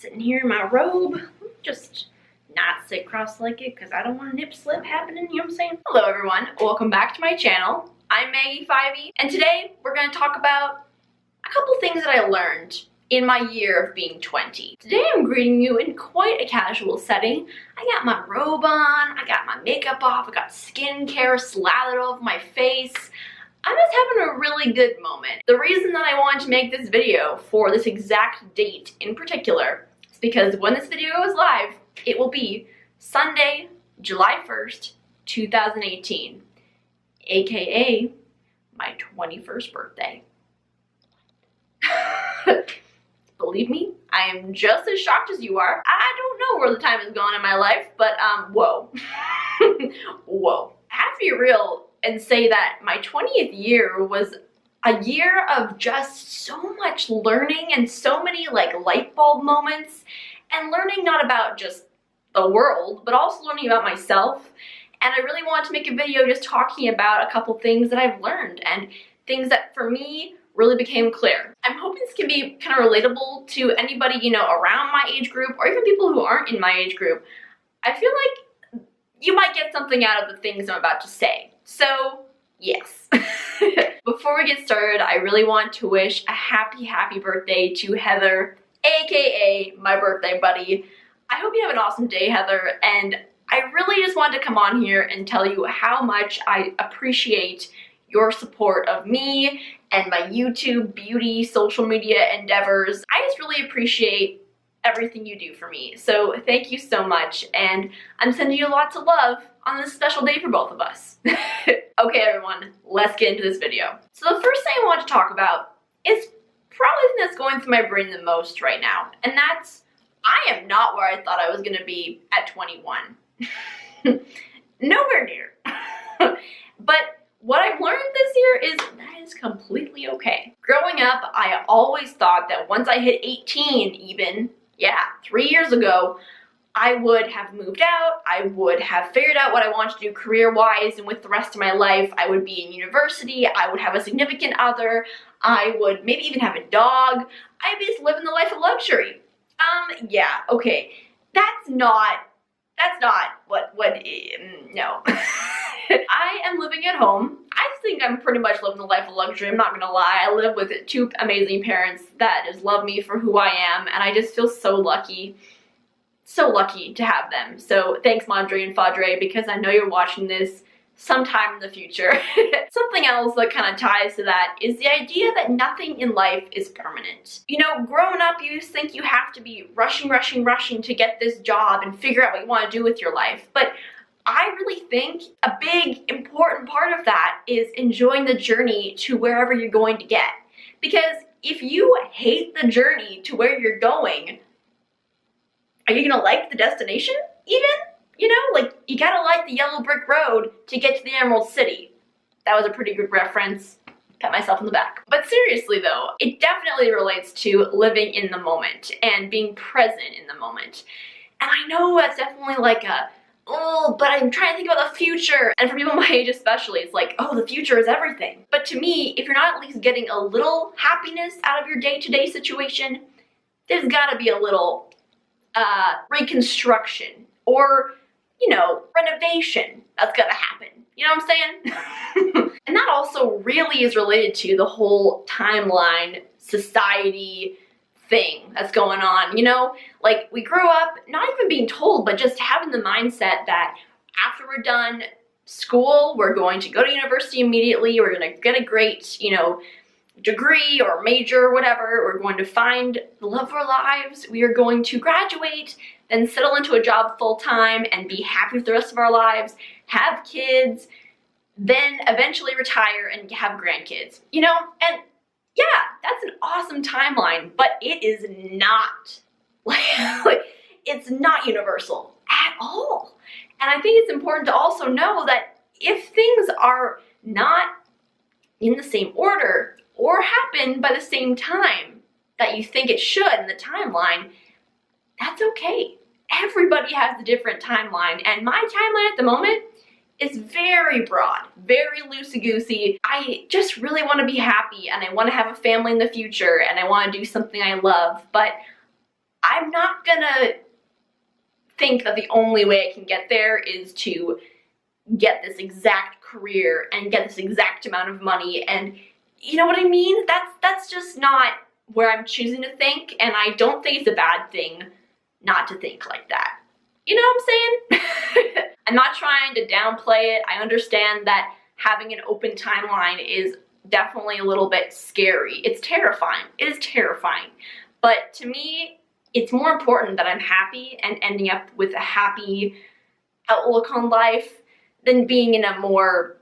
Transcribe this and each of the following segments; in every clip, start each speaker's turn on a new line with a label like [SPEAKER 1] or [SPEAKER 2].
[SPEAKER 1] sitting here in my robe, just not sit cross-legged because I don't want a nip slip happening, you know what I'm saying? Hello everyone, welcome back to my channel. I'm Maggie Fyvie, and today we're going to talk about a couple things that I learned in my year of being 20. Today I'm greeting you in quite a casual setting. I got my robe on, I got my makeup off, I got skincare slathered all over my face. I'm just having a really good moment. The reason that I wanted to make this video for this exact date in particular is because when this video goes live, it will be Sunday, July 1st, 2018, aka my 21st birthday. Believe me, I am just as shocked as you are. I don't know where the time has gone in my life, but whoa. Whoa. I have to be real and say that my 20th year was a year of just so much learning and so many like light bulb moments, and learning not about just the world, but also learning about myself. And I really wanted to make a video just talking about a couple things that I've learned and things that for me really became clear. I'm hoping this can be kind of relatable to anybody, you know, around my age group or even people who aren't in my age group. I feel like you might get something out of the things I'm about to say. So, yes. Before we get started, I really want to wish a happy birthday to Heather, aka my birthday buddy. I hope you have an awesome day, Heather, and I really just wanted to come on here and tell you how much I appreciate your support of me and my YouTube, beauty, social media endeavors. I just really appreciate everything you do for me. So thank you so much, and I'm sending you lots of love on this special day for both of us. Okay everyone, let's get into this video. So the first thing I want to talk about is probably the thing that's going through my brain the most right now, and that's I am not where I thought I was going to be at 21. Nowhere near. But what I've learned this year is that is completely okay. Growing up, I always thought that once I hit 18 even, 3 years ago, I would have moved out, I would have figured out what I wanted to do career-wise and with the rest of my life. I would be in university, I would have a significant other, I would maybe even have a dog. I'd be just living the life of luxury. Yeah, okay. That's not what, no. I am living at home. I think I'm pretty much living the life of luxury, I'm not gonna lie. I live with two amazing parents that just love me for who I am, and I just feel so lucky to have them. So thanks, Madre and Fadre, because I know you're watching this sometime in the future. Something else that kind of ties to that is the idea that nothing in life is permanent. You know, growing up, you just think you have to be rushing to get this job and figure out what you want to do with your life. But I really think a big, important part of that is enjoying the journey to wherever you're going to get. Because if you hate the journey to where you're going, are you gonna like the destination even? You know, like, you gotta like the yellow brick road to get to the Emerald City. That was a pretty good reference. Pat myself on the back. But seriously though, it definitely relates to living in the moment and being present in the moment. And I know that's definitely like a, oh, but I'm trying to think about the future. And for people my age especially, it's like, oh, the future is everything. But to me, if you're not at least getting a little happiness out of your day-to-day situation, there's gotta be a little reconstruction or, you know, renovation that's gonna happen. You know what I'm saying? And that also really is related to the whole timeline, society thing that's going on, you know? Like, we grow up not even being told, but just having the mindset that after we're done school, we're going to go to university immediately, we're gonna get a great, you know, degree or major or whatever, we're going to find the love of our lives, we are going to graduate, then settle into a job full-time and be happy with the rest of our lives, have kids, then eventually retire and have grandkids, you know? And yeah, that's an awesome timeline, but it is not, like it's not universal at all. And I think it's important to also know that if things are not in the same order or happen by the same time that you think it should in the timeline, that's okay. Everybody has a different timeline, and my timeline at the moment is very broad, very loosey-goosey. I just really want to be happy, and I want to have a family in the future, and I want to do something I love, but I'm not gonna think that the only way I can get there is to get this exact career and get this exact amount of money, and you know what I mean? That's just not where I'm choosing to think, and I don't think it's a bad thing not to think like that. You know what I'm saying? I'm not trying to downplay it. I understand that having an open timeline is definitely a little bit scary. It's terrifying. It is terrifying. But to me, it's more important that I'm happy and ending up with a happy outlook on life than being in a more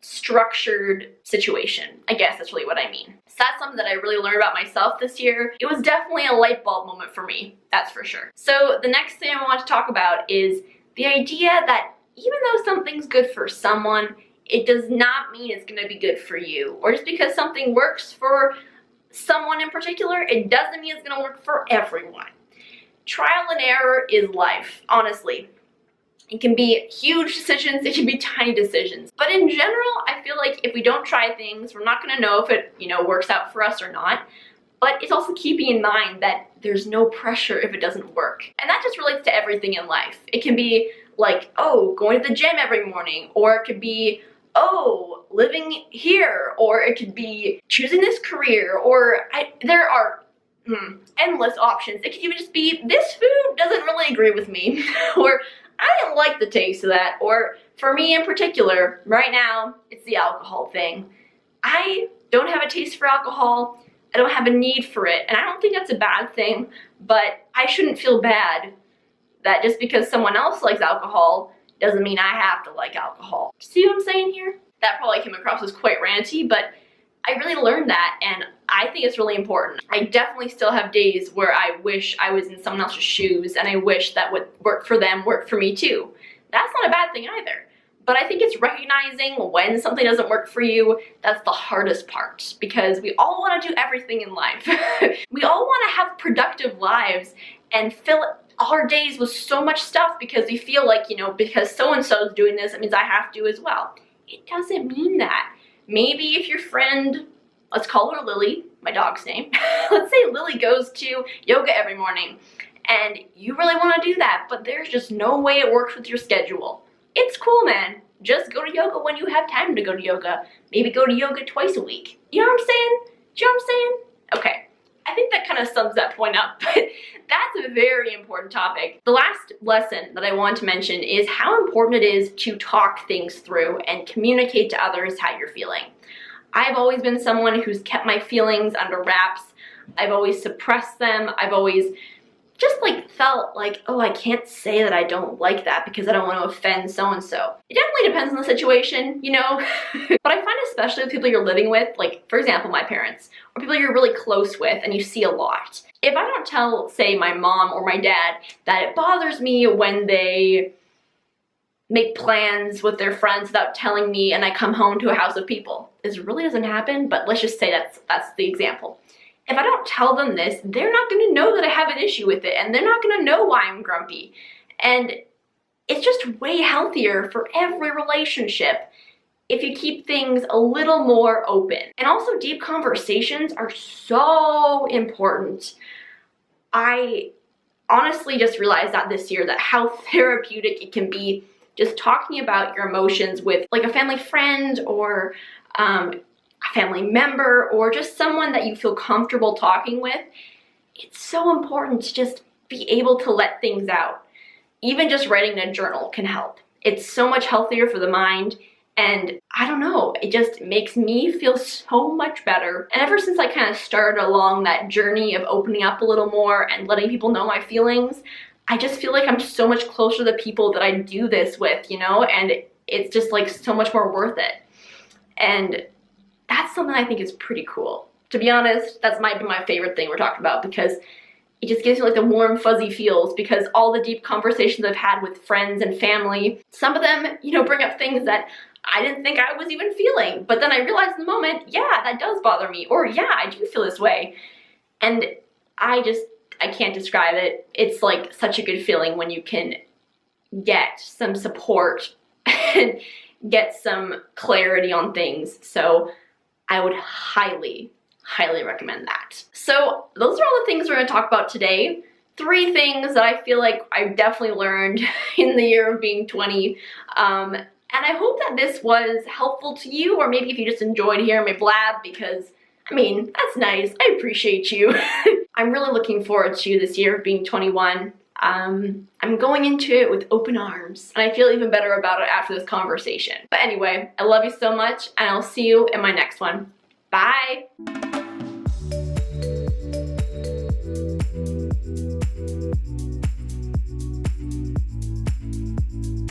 [SPEAKER 1] structured situation. I guess that's really what I mean. So that's something that I really learned about myself this year. It was definitely a light bulb moment for me, that's for sure. So the next thing I want to talk about is the idea that even though something's good for someone, it does not mean it's going to be good for you. Or just because something works for someone in particular, it doesn't mean it's going to work for everyone. Trial and error is life, honestly. It can be huge decisions, it can be tiny decisions. But in general, I feel like if we don't try things, we're not gonna know if it, works out for us or not. But it's also keeping in mind that there's no pressure if it doesn't work. And that just relates to everything in life. It can be like, oh, going to the gym every morning, or it could be, oh, living here, or it could be choosing this career, or there are endless options. It could even just be, this food doesn't really agree with me, or I didn't like the taste of that, or for me in particular, right now, it's the alcohol thing. I don't have a taste for alcohol, I don't have a need for it, and I don't think that's a bad thing, but I shouldn't feel bad that just because someone else likes alcohol doesn't mean I have to like alcohol. See what I'm saying here? That probably came across as quite ranty, but I really learned that, and I think it's really important. I definitely still have days where I wish I was in someone else's shoes, and I wish that what worked for them worked for me too. That's not a bad thing either. But I think it's recognizing when something doesn't work for you, that's the hardest part, because we all want to do everything in life. We all want to have productive lives and fill our days with so much stuff because we feel like, because so-and-so is doing this, it means I have to as well. It doesn't mean that. Maybe if your friend, let's call her Lily, my dog's name, let's say Lily goes to yoga every morning and you really want to do that, but there's just no way it works with your schedule. It's cool, man. Just go to yoga when you have time to go to yoga. Maybe go to yoga twice a week. You know what I'm saying? Do you know what I'm saying? Okay. I think that kind of sums that point up, but that's a very important topic. The last lesson that I want to mention is how important it is to talk things through and communicate to others how you're feeling. I've always been someone who's kept my feelings under wraps. I've always suppressed them. I've always just felt like, oh, I can't say that I don't like that because I don't want to offend so-and-so. It definitely depends on the situation, But I find especially with people you're living with, like, for example, my parents, or people you're really close with and you see a lot. If I don't tell, say, my mom or my dad that it bothers me when they make plans with their friends without telling me and I come home to a house of people. This really doesn't happen, but let's just say that's the example. If I don't tell them this, they're not going to know that I have an issue with it, and they're not going to know why I'm grumpy. And it's just way healthier for every relationship if you keep things a little more open. And also, deep conversations are so important. I honestly just realized that this year, that how therapeutic it can be just talking about your emotions with like a family friend or a family member or just someone that you feel comfortable talking with. It's so important to just be able to let things out. Even just writing in a journal can help. It's so much healthier for the mind, and I don't know, it just makes me feel so much better. And ever since I kind of started along that journey of opening up a little more and letting people know my feelings, I just feel like I'm so much closer to the people that I do this with, and it's just so much more worth it. And that's something I think is pretty cool. To be honest, that's might be my favorite thing we're talking about, because it just gives me the warm, fuzzy feels, because all the deep conversations I've had with friends and family, some of them, bring up things that I didn't think I was even feeling. But then I realized in the moment, yeah, that does bother me. Or yeah, I do feel this way. And I can't describe it. It's such a good feeling when you can get some support and get some clarity on things. So I would highly, highly recommend that. So those are all the things we're going to talk about today. 3 things that I feel like I definitely learned in the year of being 20. And I hope that this was helpful to you, or maybe if you just enjoyed hearing me blab, because I mean, that's nice. I appreciate you. I'm really looking forward to this year of being 21. I'm going into it with open arms, and I feel even better about it after this conversation. But anyway, I love you so much, and I'll see you in my next one. Bye!